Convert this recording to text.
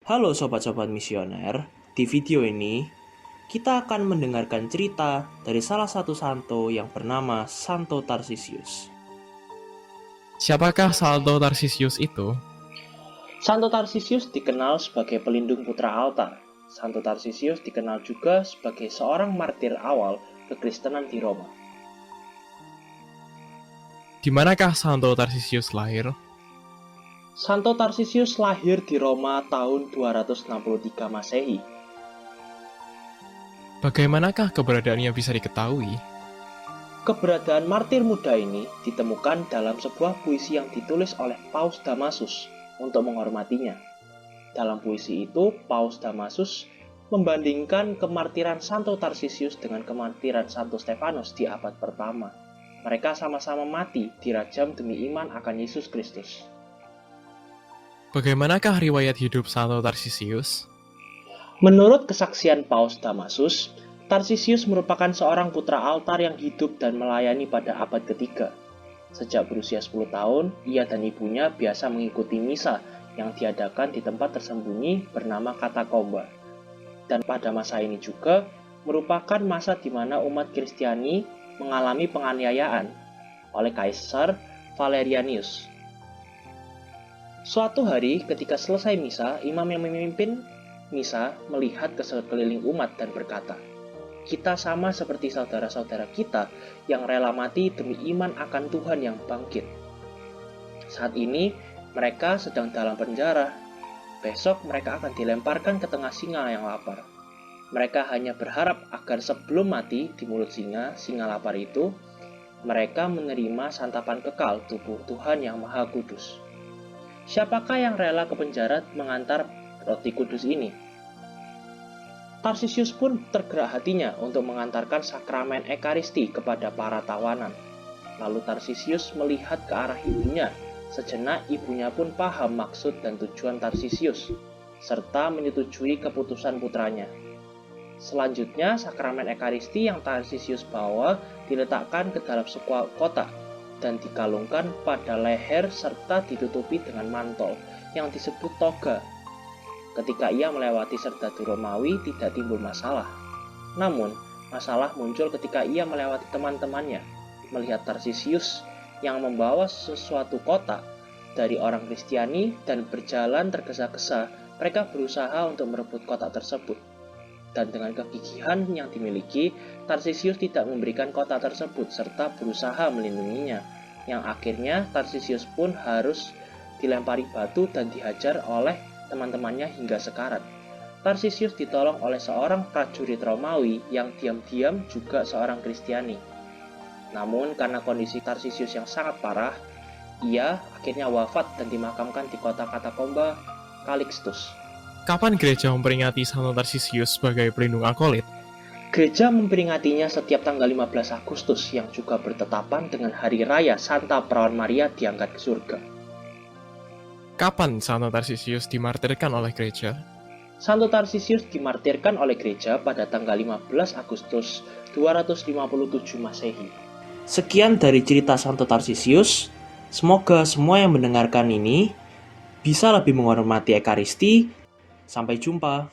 Halo sobat-sobat misioner, di video ini kita akan mendengarkan cerita dari salah satu santo yang bernama Santo Tarsisius. Siapakah Santo Tarsisius itu? Santo Tarsisius dikenal sebagai pelindung putra altar. Santo Tarsisius dikenal juga sebagai seorang martir awal kekristenan di Roma. Di manakah Santo Tarsisius lahir? Santo Tarsisius lahir di Roma tahun 263 Masehi. Bagaimanakah keberadaannya bisa diketahui? Keberadaan martir muda ini ditemukan dalam sebuah puisi yang ditulis oleh Paus Damasus untuk menghormatinya. Dalam puisi itu, Paus Damasus membandingkan kemartiran Santo Tarsisius dengan kemartiran Santo Stefanus di abad pertama. Mereka sama-sama mati dirajam demi iman akan Yesus Kristus. Bagaimanakah riwayat hidup Santo Tarsisius? Menurut kesaksian Paus Damasus, Tarsisius merupakan seorang putra altar yang hidup dan melayani pada abad ketiga. Sejak berusia 10 tahun, ia dan ibunya biasa mengikuti misa yang diadakan di tempat tersembunyi bernama katakomba. Dan pada masa ini juga merupakan masa di mana umat Kristiani mengalami penganiayaan oleh Kaisar Valerianus. Suatu hari ketika selesai misa, imam yang memimpin misa melihat ke sekeliling umat dan berkata, "Kita sama seperti saudara-saudara kita yang rela mati demi iman akan Tuhan yang bangkit. Saat ini mereka sedang dalam penjara. Besok mereka akan dilemparkan ke tengah singa yang lapar. Mereka hanya berharap agar sebelum mati di mulut singa lapar itu, mereka menerima santapan kekal tubuh Tuhan yang Maha Kudus. Siapakah yang rela ke penjara mengantar roti kudus ini?" Tarsisius pun tergerak hatinya untuk mengantarkan sakramen Ekaristi kepada para tawanan. Lalu Tarsisius melihat ke arah ibunya. Sejenak ibunya pun paham maksud dan tujuan Tarsisius, serta menyetujui keputusan putranya. Selanjutnya, sakramen Ekaristi yang Tarsisius bawa diletakkan ke dalam sebuah kotak dan dikalungkan pada leher serta ditutupi dengan mantol yang disebut toga. Ketika ia melewati serdadu Romawi tidak timbul masalah. Namun, masalah muncul ketika ia melewati teman-temannya. Melihat Tarsisius yang membawa sesuatu kotak dari orang Kristiani dan berjalan tergesa-gesa, mereka berusaha untuk merebut kotak tersebut. Dan dengan kegigihan yang dimiliki, Tarsisius tidak memberikan kotak tersebut serta berusaha melindunginya, yang akhirnya Tarsisius pun harus dilempari batu dan dihajar oleh teman-temannya hingga sekarat. Tarsisius ditolong oleh seorang prajurit Romawi yang diam-diam juga seorang Kristiani. Namun karena kondisi Tarsisius yang sangat parah, ia akhirnya wafat dan dimakamkan di kota katakomba Calixtus. Kapan gereja memperingati Santo Tarsisius sebagai pelindung akolit? Gereja memperingatinya setiap tanggal 15 Agustus yang juga bertetapan dengan hari raya Santa Perawan Maria diangkat ke surga. Kapan Santo Tarsisius dimartirkan oleh gereja? Santo Tarsisius dimartirkan oleh gereja pada tanggal 15 Agustus 257 Masehi. Sekian dari cerita Santo Tarsisius. Semoga semua yang mendengarkan ini bisa lebih menghormati Ekaristi. Sampai jumpa.